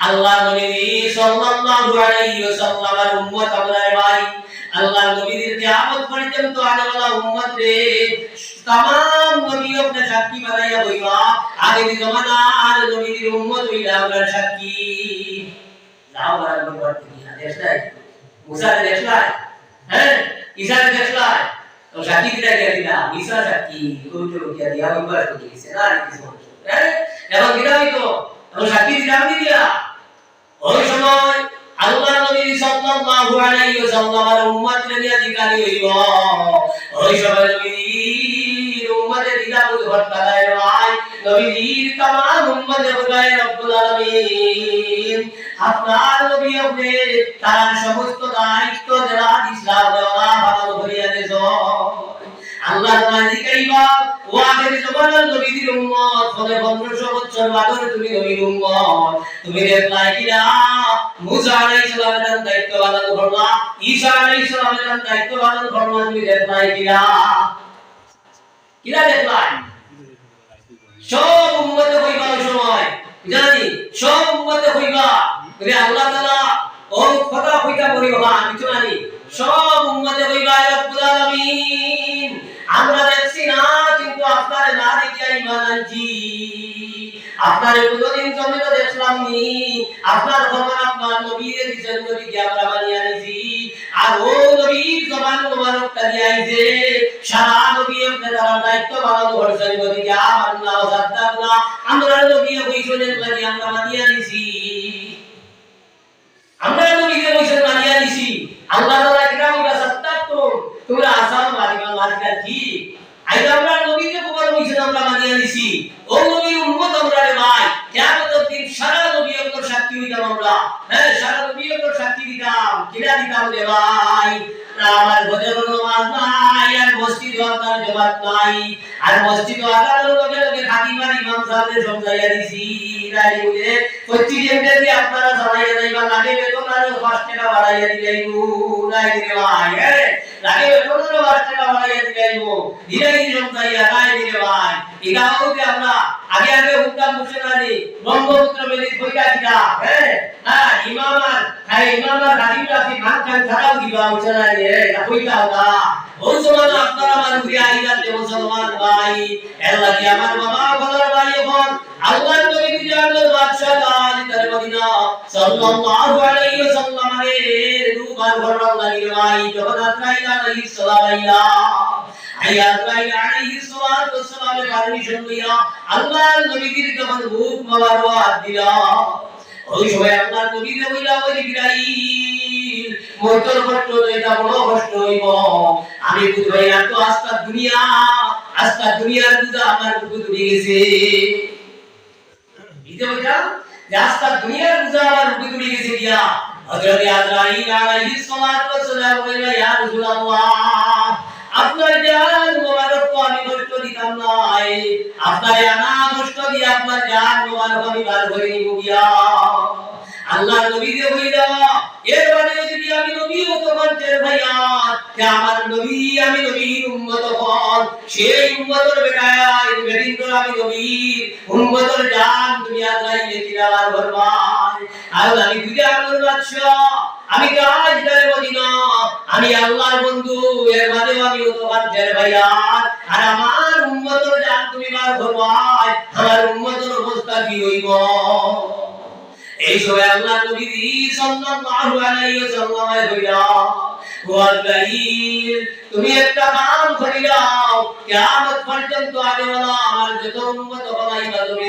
আল্লাহ নবী সাল্লাল্লাহু আলাইহি ওয়াসাল্লামের উম্মত আমরা ভাই আল্লাহর নবীর কিয়ামত পর্যন্ত আনেওয়ালা উম্মত রে तमाम নবী अपने সাক্ষী বানাইয়া হইবা আগের জমানার নবীর উম্মত হইলা আমরা সাক্ষী যাও বরাবর করতে কি দেখলাই মুসা দেখলাই ঈসা দেখলাই তো সাক্ষী দিলা ঈসা সাক্ষী কইতো কি দিয়া হইবা তো কিছু না কিছু এখন কিরাই তো সাক্ষী দিয়া ওই সময় আল্লাহর নবী সাল্লাল্লাহু আলাইহি ওয়াসাল্লামের উম্মত নিয়ে জিকারি হইব ওই সময় নবীর উম্মতের দিলা বুঝবার তালাই ভাই নবীর तमाम উম্মতের খোদায়ে রব্বুল আলামিন আপনার নবী আপনি তার সমস্ত দায়িত্ব দেওয়া ইসলাম দেওয়া ভালো করিয়া দেন আল্লাহ তাআলা জিকাইবা ও আগের জমানার নবীর উম্মত ফলে 1500 বছর বাদর তুমি নবীর উম্মত তুমি দেখলাই কিনা মুসা আলাইহিস সালামের দায়িত্ব পালন করলা ঈসা আলাইহিস সালামের দায়িত্ব পালন করলা তুমি দেখলাই কিনা কিনা দেখলাই সব উম্মতে হইবা ওই সময় জানি সব উম্মতে হইবা যে আল্লাহ তাআলা ও কথা কইতা পরিবা কিছু জানি সব উম্মতে হইবা রব্বুল আলামিন আমরা দেখছি না কিন্তু আপনারে না দেখিয়া ঈমান আনছি আপনারে কোনদিন জমিনে দেখলাম নি আপনার খবর আপনার নবীর দিছেন নবীকে আমরা মানিয়ে আনিছি আর ও নবীর জবান মোবারকটা দিয়াইছে সারা নবী আপনার দায়িত্ব পালন করছেন নবীকে আমান্না ওয়া সাদ্দাকনা আমরা নবী কইছেন লাগি আমরা মানিয়ে আনিছি আমরা নবীকে কইছেন মানিয়ে আনিছি আল্লাহ তাআলা কিরামুল সাদ্দাকতু তোমরা আসাম মারিবা মারিকা ঠিক আইতা আমরা নবীকে কবর কইছেন আমরা মানিয়ে আনিছি ও নবীর উম্মত আমরা রে ভাই কিয়ামতের দিন সারা নবী আপনার সাক্ষী হইতাম আমরা হ্যাঁ সারা নবী আপনার সাক্ষী দিতাম কিরা দিতাম রে ভাই আমার বজর নামাজ নাই আর মসজিদ ওয়াকার জামাত নাই আর মসজিদ ওয়াকার লগে লগে খাতিমার ইমাম সাহেবের সমঝাইয়া দিছি রাই বলে 25 এমডি দিয়ে আপনারা জানাইয়া যাইবা লাগে বেতন আর 5 টাকা বাড়াইয়া দিলাইবো রাই রে ভাই লাগে বেতন আর 5 টাকা বাড়াইয়া দিলাইবো দিলাই সমঝাইয়া রাই রে ভাই ইগাওতে আমরা আগে আগে হুকম মুশনারি ব্রহ্মপুত্র মেলি কইরা দিলা হ্যাঁ ইমামার খাতিমরা কি মান খান ছাড়াও দিবা মুশনারি কইতা ওটা ওই সময় আপনারা আমার ঘুরে আইলাতে মুসলমান ভাই আল্লাহ কি আমার বাবা বলার ভাই এখন আল্লাহর নবী কি জান্নাত বাদশা আলী তার মদিনা সাল্লাল্লাহু আলাইহি ওয়াসাল্লাম এর রূপার ঘটনা লাগি ভাই যখন আজরাইল আলাইহিস সালাম আইলা আজরাইল আলাইহিস সালাতু ওয়াসসালামের পারমিশন লইয়া আল্লাহর নবীর যখন রূপ মোবারক দিলা ওই সময় আল্লাহর নবী কইলা ওই জিবরাইল মোটর কষ্ট এটা বড় কষ্ট হইব আমি বুঝাই না তো আজকা দুনিয়ার বুঝা আমার বুঝে উঠে গেছে বুঝতে বুঝা আজকা দুনিয়ার বুঝা আমার বুঝে উঠে গেছে দিয়া হযরত আজরাইল আলাইহিস সালাতু ওয়াসসালাম কইলা ইয়া রাসূলুল্লাহ আপনার জান মোবারক তো আমি কষ্ট দিতাম না আপনার আনা কষ্ট দিয়ে আপনার জান মোবারক আমি বার করে নিব গিয়া আল্লাহ নবী যে কইলা এর মানে যদি আমি নবী হতো মানতের ভাইয়া তে আমার নবী আমি নবীর উম্মত হন সেই উম্মতের বেটায় বেদিন আমি নবীর উম্মতের জান দুনিয়া যাইলে কিরাবার ভরবাই আল্লাহ আমি দুনিয়া আমার বাদশা আমি কাজ করে মদিনা আমি আল্লাহর বন্ধু এর মানে আমি হতো মানতের ভাইয়া আর আমার উম্মতের জান তুমি বার ভরবাই আমার উম্মতের অবস্থা কি হইব এই সময় আল্লাহ নবী সাল্লাল্লাহু আলাইহি ওয়াসাল্লাম কইলা ওয়াল্লাহি তুমি একটা কাম করে দাও কিয়ামত পর্যন্ত আগেওয়ালা আমার যত উম্মত বানাইবা তুমি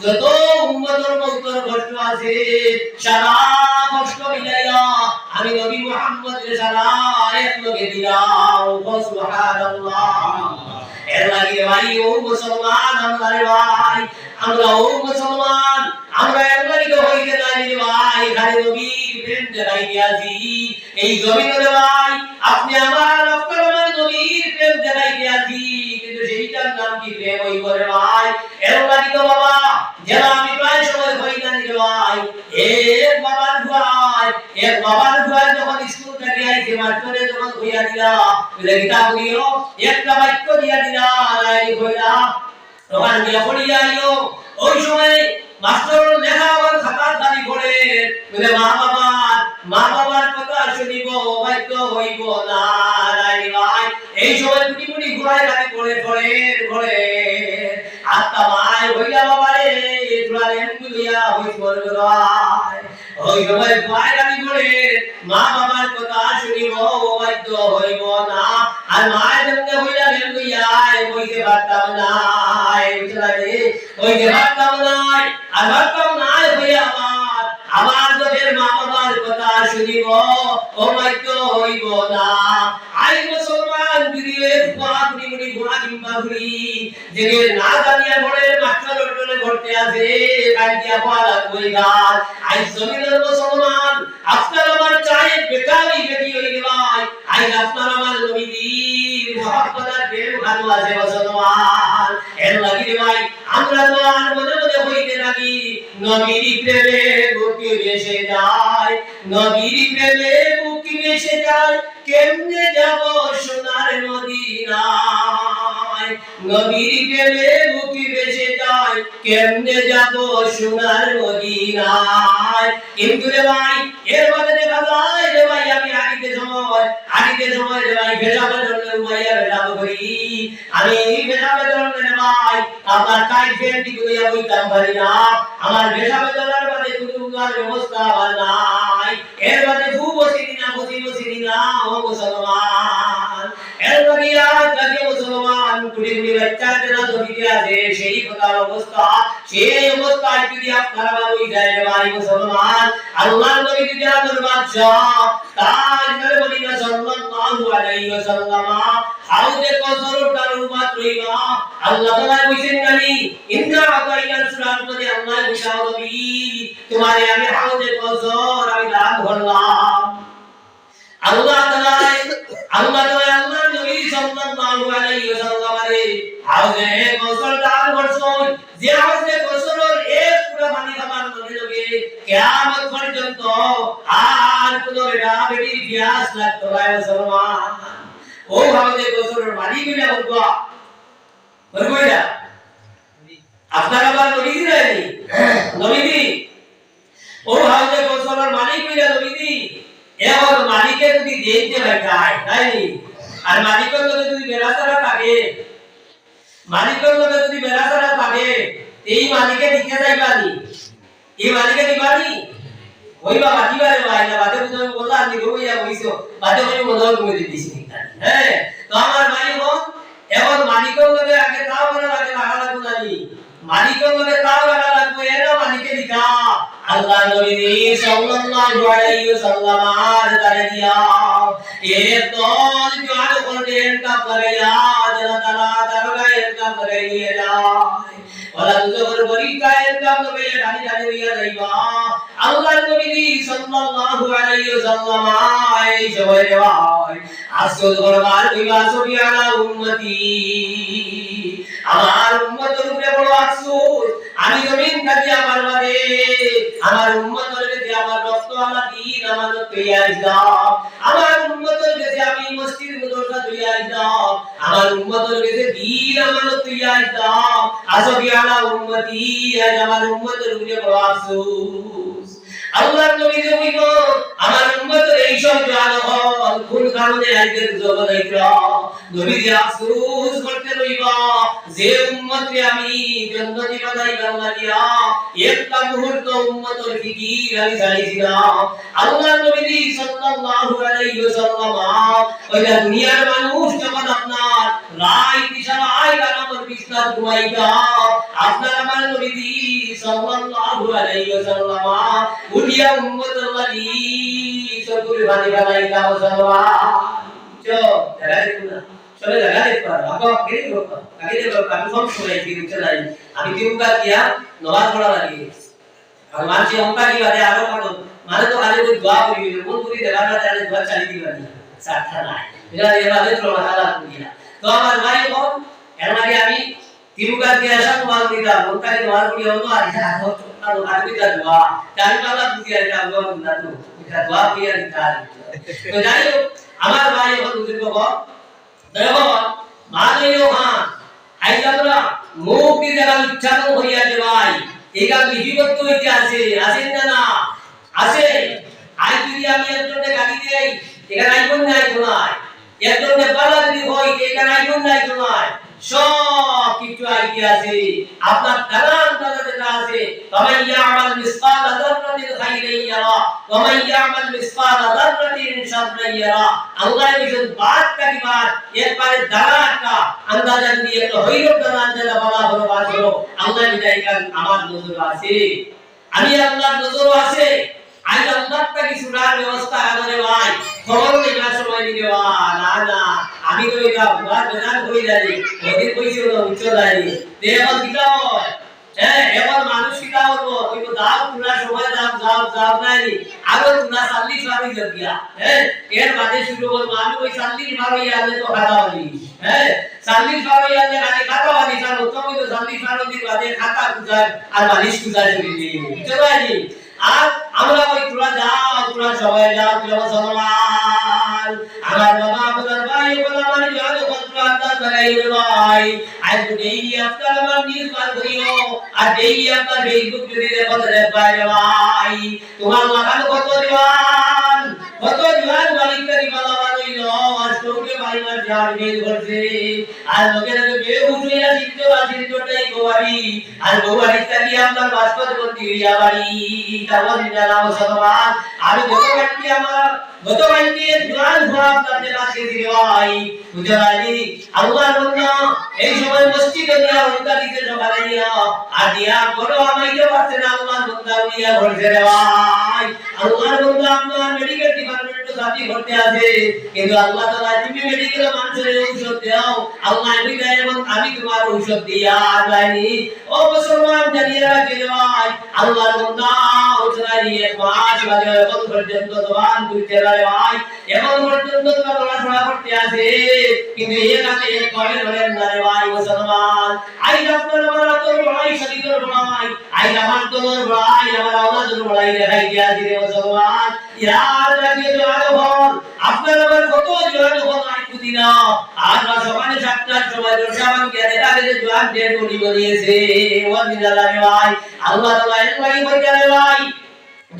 যত উম্মতের মৌতের কষ্ট আছে সারা কষ্ট মিলাইয়া আমি নবী মুহাম্মদের সারা এক লগে দিলাম সুবহানাল্লাহ এর লাগি ভাই ও মুসলমান আমরা ভাই আমরা ও মুসলমান আমরা একবারই তো হইতে জানি ভাই খালি নবীর প্রেম দেখাই দিয়াছি এই জমিনে ভাই আপনি আমার নবীর প্রেম দেখাই দিয়াছি কিন্তু সেইটার নাম কি প্রেম হই করে ভাই এর লাগি তো বাবা যারা আমি প্রায় সময় হই জানি ভাই এক বাবার ভাই যখন স্কুল থেকে আইছে মাস্টারে যখন কইয়া দিলা বলে কিতাব দিও একটা বাক্য দিয়া দিলা আলাই কইলা তখন দিয়া পড়িয়া আইও ওই সময় মাস্টার লেখা আমার খাতার দাবি করে বলে মা বাবার কথা শুনিব বাধ্য হইব না ভাই এই সময় কুটি কুটি ঘুরাই গাড়ি পড়ে পড়ে আত্মা মাই হইলা বাবারে তোরা এমনি লইয়া হইছ বলবাই ওই সময় ঘুরাই গাড়ি পড়ে মা বাবার কথা শুনিব বাধ্য হইব না আর মায়ের সঙ্গে হইলা এমনি আয় কইতে পারতাম না কইতে পারতাম না আর পারতাম না হইয়া আমার যখন মা বাবার কথা শুনিব ও বাধ্য হইব না আই মুসলমান বিরিয়ে পুরাপুরি মুড়ি গুণা কিংবা ঘুরি যেগে না জানিয়া ঘরের মাস্টার ওটলে ঘরতে আছে কাটিয়া পালা কই গাল আই জমিনের মুসলমান আপনার আমার চাই বেকারি বেটি হই গেলাই আই আপনার আমার নবীর মুহাব্বতের প্রেম ভালো আছে মুসলমান এর লাগি রে ভাই আমরা তো আর মনে মনে হইতে লাগি নবীর প্রেমে বুকে ভেসে যায়, নবীর প্রেমে বুকে ভেসে যায়, কেমনে যাব সোনার মদিনায়, নবীর প্রেমে বুকে ভেসে যায়, কেমনে যাব সোনার মদিনায়। কিন্তু রে ভাই এর মধ্যে দেখা যায় রে ভাই আমি আগে সময় রে ভাই ভেজাবে ধরলে উমাইয়া ভেজাবে করি, আমি ভেজাবে ধরলে রে ভাই আমার টাইট ফ্যান্টি গুলিয়া বইতাম পারি না, আমার ভেজাবে ধরার বাদে কোনো উগার ব্যবস্থা আমার নাই, এর বাদে খুব বসি দিনা ও মুসলমান, এর বাদে আজ লাগে মুসলমান কুড়ি কুড়ি বাচ্চা যারা জমিতে আছে সেই প্রকার অবস্থা, সেই অবস্থায় যদি আপনারা ওই যায় রে ভাই মুসলমান, আল্লাহর নবী যদি আমাদের বাদশাহ তাজদার মদিনা সাল্লাল্লাহু আলাইহি ওয়াসাল্লাম হাউজে কাউসার তার উম্মত রইবা, আল্লাহ তাআলা কইছেন জানি ইন্না আতাইনা সূরার মধ্যে আল্লাহ বলেন নবী তোমারে আমি হাউজে কাউসার আমি দান করলাম, আল্লাহ তাআলা আল্লাহর নবী সাল্লাল্লাহু আলাইহি ওয়াসাল্লাম এর হাউজে কাউসার দান করছেন, যে হাউজে কাউসারের এক পুরো পানি খাবার মনে লগে কিয়ামত পর্যন্ত আর কোনো বেটা বেটির পিয়াস লাগতো না মুসলমান, ও হাউজে কাউসারের পানি বিনা হতো বলবইরা আপনারা আবার নবী নাই নবী ও হাউজে কাউসারের মালিক বিনা নবী এবার মালিকের যদি দেখতে যায় তাই আর মালিকের লগে যদি বেরাসারা থাকে, মালিকের লগে যদি বেরাসারা থাকে এই মালিকে দিকে যাইবানি, এই মালিকে দিবানি ওই বাবা দিবারে ভাই না বাদে তুমি বললা আমি রইয়া হইছো বাদে আমি মজাও করে দিছি হ্যাঁ, তো আমার ভাই বোন এবার মালিকের লগে আগে তাও বলা লাগে লাগা লাগু জানি, মালিকের লগে তাও লাগা লাগু এরা মালিকে দিকা আল্লাহ নবী সাল্লাল্লাহু আলাইহি ওয়াসাল্লাম আর তারে দিয়া এ তো জোয়ান করতেন কা পরিয়া আল্লাহ তাআলা দরগায় কা পরিয়া যায় ওলা দুজোর বরিকায় কা পরিয়া ডানি ডানি হইয়া যাইবা, আল্লাহ নবী সাল্লাল্লাহু আলাইহি ওয়াসাল্লাম এই জয় ভাই আসল দরবার হইবা সবিয়ানা উম্মতি, আমার উম্মতের উপরে বড় আফসোস আমি জমিন থাকি আমার বাদে আমার উম্মতের কাছে আমার রক্ত আমার দিন আমার তৈয়া ইসলাম, আমার উম্মতের কাছে আমি মসজিদ মাদ্রাসা তৈয়া ইসলাম, আমার উম্মতের কাছে দিন আমার তৈয়া ইসলাম, আসবিয়ানা উম্মতি আজ আমার উম্মতের উপরে বড় আফসোস, আল্লাহর নবী যে হইল আমার উম্মতের এই সব জানো কোন কারণে আজকে জগৎ আইরা নবী যে আফসোস করতে রইবা যে উম্মতকে আমি জান্নাতি বানাইলাম লাগিয়া একটা মুহূর্ত উম্মতের ফিকির আমি ছাড়িছিলাম, আল্লাহর নবী সাল্লাল্লাহু আলাইহি ওয়াসাল্লাম ওইটা দুনিয়ার মানুষ যখন আপনার রায় দিশায় কালামর বিছনা ঘুমাইতা আপনার আমার নবী সাল্লাল্লাহু আলাইহি ওয়াসাল্লাম উলিয়া উম্মতের লাগি সবুর বানি বানাইতা মুসলমান চো দেখা দেখুন না চলে দেখা দেখো আপা কে দেখো আগে দেখো আমি সব শুনাই কি উঠে নাই আমি দিউকা কিয়া নমাজ পড়া লাগি আর মানছি অঙ্কা কি বাদে আরো কারণ মানে তো খালি ওই দোয়া করি মন করি দেখা না তাহলে দোয়া চালি দিবানি সাথা নাই এটা এভাবে চলা হালা করি না, তো আমার ভাই বোন এর মানে আমি দিউকা কি আসা তোমার দিদা অঙ্কা কি নমাজ পড়ি হতো আর আর আরবি দা দোয়া চার পালা বুঝি আর কাগজ না তো এটা দোয়া কি আর দিতা তো যাই হোক আমার ভাই বোন বুঝিব দেখো মানিও হ্যাঁ আইজাদরা মুখ দি জায়গা উচ্চারণ হইয়া যে ভাই এগা বিধিবদ্ধ হইতে আছে আছেন না আছে আই যদি আমি একজনকে গালি দেই এখানে আইকন নাই তোমার একজনকে পালা যদি হয় এখানে আইকন নাই তোমার সব কিছু আইডিয়া আছে আপনার দালান দালাটা আছে ফামান ইয়ামাল মিসকাল যাররাতিন খাইরান ইয়ারা ওয়া মান ইয়ামাল মিসকাল যাররাতিন শাররান ইয়ারা, আল্লাহ বলেন বাত কি বাত একবারে দালানটা আন্দাজা দিয়ে একটা হইল দালান যেটা বলা হলো বাজলো আল্লাহ বিদায়কান আমার নজর আছে আমি আল্লাহর নজর আছে আজ আল্লাহটা কি সুরার ব্যবস্থা করে ভাই খবর নেবার সময় দিবে না না আমি তো এটা বাদ বাজার হয়ে যাই ওদের কইছিল না উচ্চ যায়নি দেব দিলাও হ্যাঁ এবার মানুষ কি দাও ওই তো দাও পুরা সময় দাও যাও নাই আরো তোমরা 40 বার হই গিয়া হ্যাঁ এর বাদে শুরু করব আমি ওই 40 বার হই আলে তো খাতা বানি হ্যাঁ 40 বার হই আলে খালি খাতা বানি স্যার তুমি তো 40 বার হই বাদে খাতা খুঁজার আর বালিশ খুঁজার শুরু দিই বুঝতে পারলি আর আমরা ওই তোরা যাও তোরা সবাই যাও তোরা মুসলমান আমার বাবা আপনার ভাই বলা মানে যাও তোরা আল্লাহ তাআলাই ভাই আজ ডেইলি আপনার আমার নিউজ বার করিও আর ডেইলি আপনার ফেসবুক যদি দেখো ভাই ভাই তোমার লাগানো কত দিওয়ান বালিকারি বালা বানাইল আর তোকে ভাই মার যার বেল করছে আর লোকের বেহুশ হইয়া চিত্ত বাসির জন্যই গোয়ারি আর গোয়ারি তালি আপনার বাসপদ বন্দি হইয়া বাড়ি তারপর নিলাম সদমান আর গতকালকে জোয়ান হওয়া আপনাদের কাছে দিলে ভাই বুঝালি আল্লাহর বান্দা এই সময় মসজিদে নিয়ে উনতারিতে সকালে নিয়ে আর দিয়া বড় আমাইতে পারছে না আল্লাহর বান্দা উনিয়া ঘরছে রে ভাই আল্লাহর বান্দা আপনার মেডিকেল ডিপার্টমেন্টে চাকরি করতে আছে কিন্তু আল্লাহ তাআলা তুমি মেডিকেলে মানুষের ঔষধ দাও আল্লাহ আমি দেয় এবং আমি তোমার ঔষধ দিয়া যাইনি ও মুসলমান জানিয়ে রাখি ভাই আল্লাহর বান্দা ওছাই এক মাস বাদে এখন পর্যন্ত দোয়ান করতে রে ভাই এখন পর্যন্ত তোমরা পড়াশোনা করতে আছে কিন্তু এর কাছে এক পয়েন্ট বলেন না রে ভাই মুসলমান আই আপনার আমার তোর ভাই শরীরের ভাই আই আমার তোর ভাই আমার আওলাদের ভাই দেখাই দিয়া দিরে মুসলমান ইয়ার লাগে জোয়ান হন আপনার আমার কত জোয়ান হন আই কুদিনা আর না সকালে 7টার সময় রোজাবান গেলে আগে যে জোয়ান ডেট বলি বলিয়েছে ওয়াদিনা রে ভাই আল্লাহ তাআলা এর লাগি বলতে রে ভাই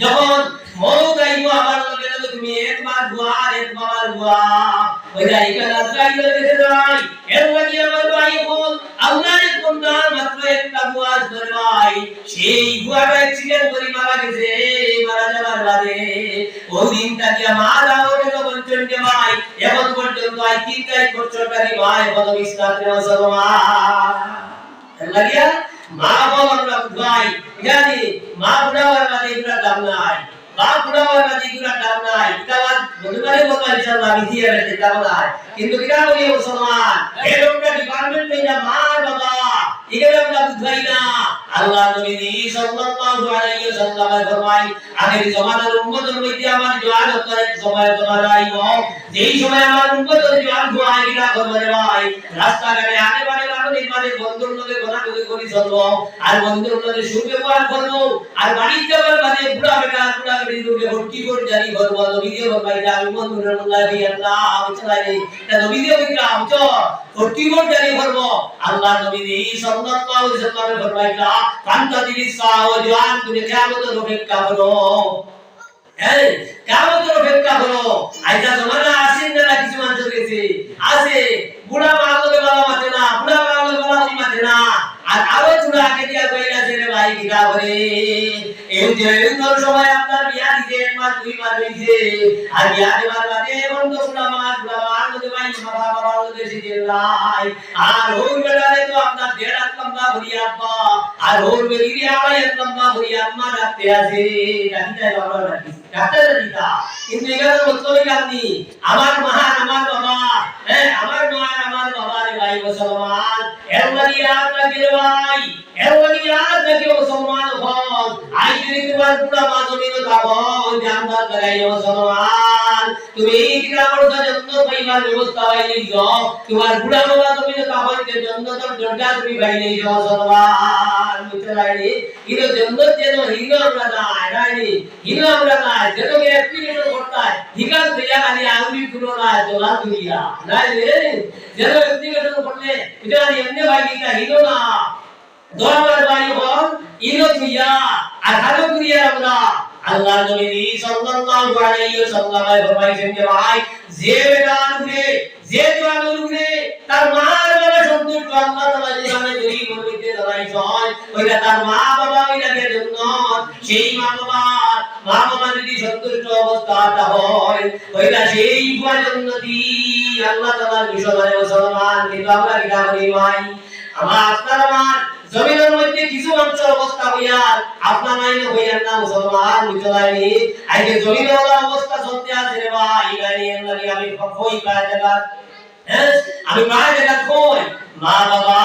যখন মৌত আইবো আমার লগে লগে তুমি একবার দোয়া ওই জায়গা আজরাইল এসে যায় এর লাগি আমার ভাই বল আল্লাহর বান্দা মাত্র একটা দোয়া করে ভাই সেই দোয়াটা অ্যাক্সিডেন্ট করে মারা গেছে মারা যাবার বাদে ওই দিন তাকে মারা ওরে বঞ্চন কে ভাই এখন পর্যন্ত 3 বছর ধরে ভাই বড় ইসলামের মুসলমান লাগিয়া মা বাবা ভাই জানি মা বুড়াওয়ার বাদে এগুলা দাম নাই মা বুড়াওয়ার বাদে এগুলা দাম নাই কিতাবাত বলবারে বলবা ইনশাআল্লাহ আমি দিয়ে রাখতে দাম নাই কিন্তু কিরা বলি মুসলমান এই লোকটা ডিপার্টমেন্টে না মা বাবা এগুলা আমরা বুঝাই না আল্লাহ নবী সাল্লাল্লাহু আলাইহি ওয়াসাল্লাম ফরমাই আগের জামানার উম্মতের মধ্যে আমার জওয়ান হওয়ার সময় তোমার আইব যেই সময় আমার উম্মতের জওয়ান হওয়া গিলা করবে ভাই রাস্তাঘাটে আগে বাড়ি নির্মাণের বন্ধুর লগে গোনাগুলি করি চলবো আর বন্ধুর লগে সুব্যবহার করবো আর বাড়ি যাবার বাদে বুড়া বেটা বুড়া বেটি দুগে ভর্তি করে জারি করবো নবীও ভাই আমি বন্ধুর লগে আল্লাহ চালাই তা নবীও বিক্রাম তো ভর্তি করে জারি করবো আল্লাহ নবী সাল্লাল্লাহু আলাইহি ওয়াসাল্লাম ফরমাইলা কান্তা দিরিসা ও জান তুমি কিয়ামতের অপেক্ষা করো এই কিয়ামতের অপেক্ষা করো আইজা জমানা আসেন না কিছু মানুষ গেছে আছে বুড়া মালকে বলা মাতে না বুড়া মালকে বলা মাতে না আর আরো চুড়া আগে দিয়া কইলা যে রে ভাই কিরা করে এই যে তোর সময় আপনার বিয়া দিতে এক মাস 2 মাস হইছে আর বিয়া দেবার বাদে বন্ধ বুড়া মালকে ভাই বাবা দেশে দিলাই আর ওই বেলারে তো আপনার দেড় লম্বা ভরিয়া আব্বা আর ওর বেরিয়ে আড়াই লম্বা ভরিয়া আম্মা রাখতে আছে ডাক্তার বাবা ডাক্তার দিতা কিন্তু এগুলো মতলবই কাটনি আমার মা আমার বাবা হ্যাঁ আমার মা আমার বাবা রে ভাই মুসলমান এর লাগি ইয়াদ রাখি রে ভাই এর লাগি ইয়াদ রাখি মুসলমান হন আই যদি তোমার পুরা মা জমিন থাকো জানদার করাই মুসলমান তুমি কিরা করছো জন্য পাইবার ব্যবস্থা পাইলি যাও তোমার পুরা মা জমিন থাকো যে জন্য তোর দরজা তুমি পাইলি যাও মুসলমান বুঝলাইনি ইনো জন্য যেন হিনো আমরা নাই রাইনি হিনো আমরা নাই যেন কে অ্যাপ্লিকেশন করতে হয় হিকাল দিয়া খালি আউলি তুলো না জলা দুনিয়া নাই রে যেন অ্যাপ্লিকেশন করলে এটা এমনি ভাই কিটা হিনো না দরবার বাড়ি হন ইনো তুইয়া আঠারো কুরিয়া আমরা আল্লাহ নবী সাল্লাল্লাহু আলাইহি ওয়াসাল্লাম ফরমাইছেন যে ভাই যে বেটার উপরে যে জওয়ানের উপরে তার মার বাবা সন্তুষ্ট আল্লাহ তাআলা যেখানে গরীব মধ্যে দাঁড়াইছেন ওইটা তার মা বাবা ওইটাকে জন্য সেই মা বাবা যদি সন্তুষ্ট অবস্থাটা হয় ওইটা সেই জান্নাতি আল্লাহ তাআলার মিশনে মুসলমান কিন্তু আমরা কি করি ভাই আমার আপনার আমার জমিনের মধ্যে কিছু অংশ অবস্থা হইয়া আপনার নাই হইয়া না মুসলমান বুঝলাইনি আইকে জমিনের অবস্থা চলতে আছে রে ভাই গানি লাগি আমি কই পায় জায়গা হ্যাঁ আমি পায় জায়গা কই মা বাবা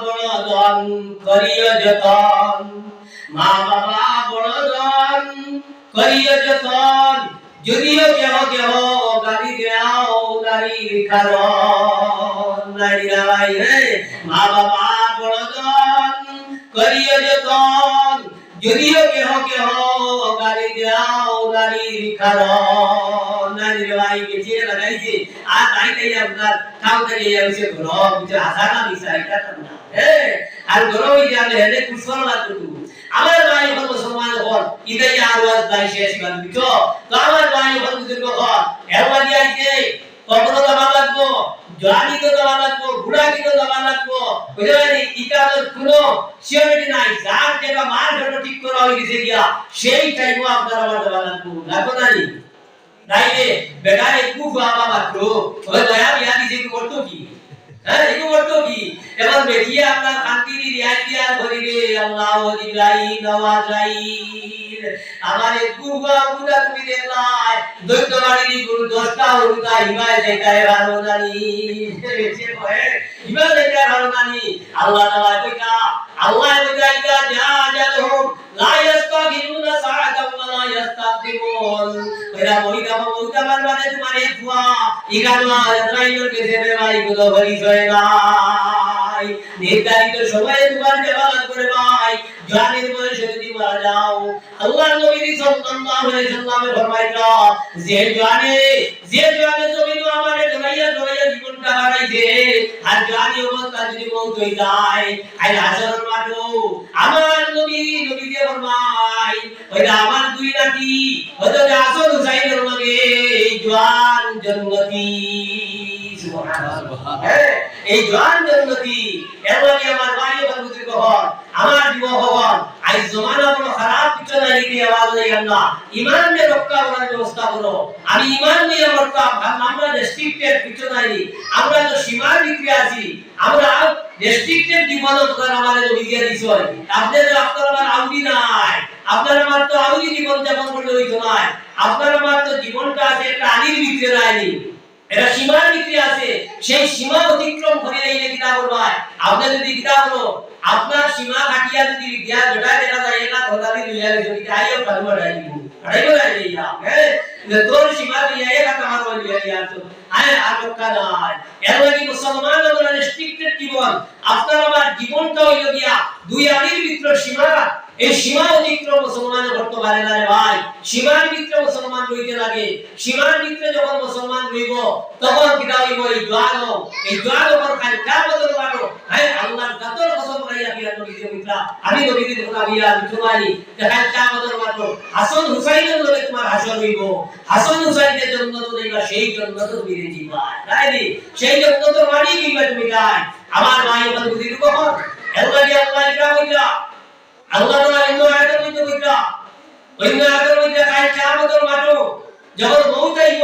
বড় জন করিও যতন মা বাবা বড় জন করিও যতন যদিও কেহ কেহ গালি দেও গালির কারণ নাই ভাই রে মা বাবা বড়জন করিও যতন যদিও কেহ কেহ গালি দেও গালির কারণ নাই ভাই বেঁচে লাগাইছে আর তাই তাই আপনার তাও তাই এসে ঘর বুঝে আসানা বিষয়টা না আর ঘর হই যাবে রে কুশল না তো আমার ভাই হল মুসলমান হল ইদাই আওয়াজ দাই শেষ গান বিচো তো আমার ভাই হল বুজুর্গ হল এরবাদি আইছে কবর দাবা লাগবো জানি তো দাবা লাগবো বুড়া কি তো দাবা লাগবো বুঝলেন ইকাদের কোনো সিওরিটি নাই যার জায়গা মার ফটো ঠিক করা হই গেছে গিয়া সেই টাইমও আপনার আমার দাবা লাগবো লাগবো না নি তাইলে বেগারে কুফ বাবা মাত্র ওই দয়া বিয়া দিছে কি করতো কি হ্যাঁ এই করতো কি এখন বেটিয়ে আপনার শান্তির রিয়াতি আর করিবে আল্লাহ জিবরাইল নওয়াজাইল আমার কুফা বুদা তুমি দেখলাই দৈত্যবাড়ির গুরু 10টা উড়া হিমায় দেখায় ভালো জানি বেঁচে কয় হিমায় দেখায় ভালো জানি আল্লাহ তাআলা কইতা আল্লাহ কইতা যা জালহুম লা ইস্তাগিরুনা সাআতাম ওয়া লা ইস্তাকদিমুন এরা মহিলা বারবারে তোমার এই ফুয়া ইগানো ইসরাইলের কাছে ভাই গুলো ভরি হয় নাই নির্ধারিত সময়ে তোমার জবাব করে ভাই জানের বয়সে যদি মারা যাও আল্লাহর নবী সাল্লাল্লাহু আলাইহি সাল্লামে ফরমাইলো যে জানে জমিন আমারে ধরাইয়া জীবনটা হারাইছে আর জানি অবস্থা যদি মওত হই যায় আই হাসরের মাঠে আমার নবী দিয়ে ফরমাই ওইটা আমার দুই নাতি হযরত হাসান হুসাইনের লগে জওয়ান জান্নাতি সুবহানাল্লাহ এই জওয়ান জান্নাতি এমনি আমার ভাই ও বুজুর্গ হন আমার যুবক হন আই জমানা বড় খারাপ কিছু নাই কি আওয়াজ নাই আল্লাহ ঈমান নে রক্ষা করার ব্যবস্থা করো আমি ঈমান নিয়ে রক্ষা আমরা রেস্ট্রিক্টেড কিছু নাই আমরা তো সীমার ভিতরে আছি আমরা রেস্ট্রিক্টেড জীবন করার আমাদের অভিজ্ঞতা দিছ আপনাদের আমার আউদি নাই আপনার আমার তো আউদি জীবন যাপন করতে হইতো না আপনার আমার তো জীবনটা আছে একটা আলির ভিতরে রায়নি এটা সীমার ভিতরে আছে সেই সীমা অতিক্রম করে নিলে কিনা করবে আপনি যদি কিনা হলো আপনার সীমা কাটিয়া যদি বিদ্যা জটা দেখা যায় এটা কথা দি দুইয়া যদি আইও কারো আড়াইবো রাইয়া যে তোর সীমা দিয়া এটা কামার বলিয়া ইয়ার তো আয় আর রক্ষা নাই এর লাগি মুসলমান আমরা রেস্ট্রিক্টেড জীবন আপনার আমার জীবনটা হইল গিয়া দুই আলির ভিতর সীমা এই সীমা অতিক্রম মুসলমান করতে পারে না রে ভাই সীমার ভিতরে মুসলমান রইতে লাগে সীমার ভিতরে যখন মুসলমান রইব তখন কিটা হইব এই দোয়া উপর কাল কিয়ামতের মাঠে হ্যাঁ আল্লাহর কাতর কসম করিয়া কিয়া নবী মিত্রা আমি নবী দিন কথা বিয়া জুমানি যে কাল কিয়ামতের মাঠে হাসান হুসাইনের লগে তোমার হাসর হইব হাসান হুসাইনের জান্নাত দেবা সেই জান্নাত তুমি দিবা তাইনি সেই জান্নাতের মালিক হইবা তুমি গায় আমার ভাই বল বুঝির কখন আল্লাহ ইয়া হইলা আল্লাহ তাআলা ইন্ন আয়াতের মধ্যে কইতা অন্য আয়াতের মধ্যে কাল কিয়ামতের মাঠে যখন মউত আইব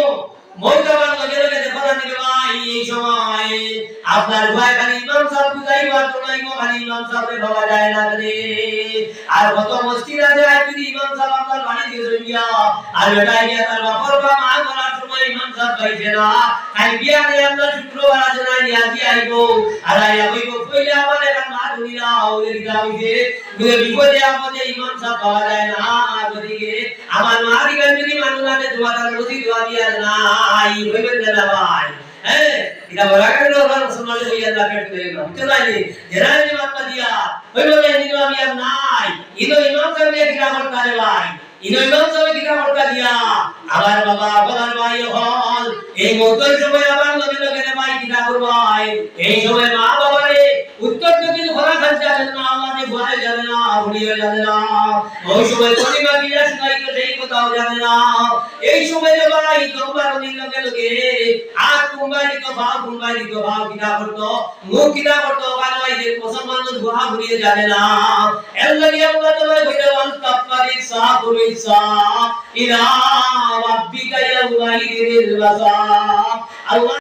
মউত হওয়ার লগে লগে দেখো না দিলে ভাই এই সময় আপনার ভাই খালি ইমাম সাহেব বুঝাইবা তো নাই খালি ইমাম সাহেবের ভাবা যায় না রে আর কত মসজিদ আছে আর যদি ইমাম সাহেব আপনার বাড়ি দিয়ে যাইয়া আর বেটাই গিয়া তার বাপর বা মা বলার সময় ইমাম সাহেব পাইছে না কাল বিয়ারে আমরা শুক্রবার আছে না নিয়াজি আইব আর আইয়া কইব কইলে আমার এখন মা ধরিরা ওরে দিদা হইছে বুঝে বিপদে আপদে ইমাম সাহেব পাওয়া যায় না ওদিকে আমার মা দিগান যদি মানুষাতে দোয়া তার মসজিদ দোয়া দিয়া না আই হইবেন না ভাই হ্যাঁ এটা বড় করে ওরা মুসলমান হইয়া না কেটে দেন চলাইলে জেরানি মাত্রা দিয়া হইবে নিনো আমি আর নাই ইনো ইমাম সাহেব কিরা করতে রে ভাই ইনো ইমাম সাহেব কিরা করতে দিয়া আমার বাবা আপনার ভাই হল এই মতের সময় আবার লগে লগে ভাই কিরা করবাই এই সময় মা বাবারে উত্তর দক্ষিণ ঘোরা খাচ্ছে না আমাদের ঘরে যাবে না ঘুরিয়ে যাবে না ওই সময় পরিবার গিয়া শুনাই তো সেই কথাও জানে না এই সময় ভাই তোমার অনেক লগে লগে আর কুম্বাই তো ভাব কিনা করতো মুখ কিনা করতো ভাই যে মুসলমানদের গুহা ঘুরিয়ে যাবে না এর লাগি আমরা তোমার কইতে বল তাফারি সাহুল ইসা ইলা রাব্বিকা ইয়াউমাইদিল বাসা আল্লাহ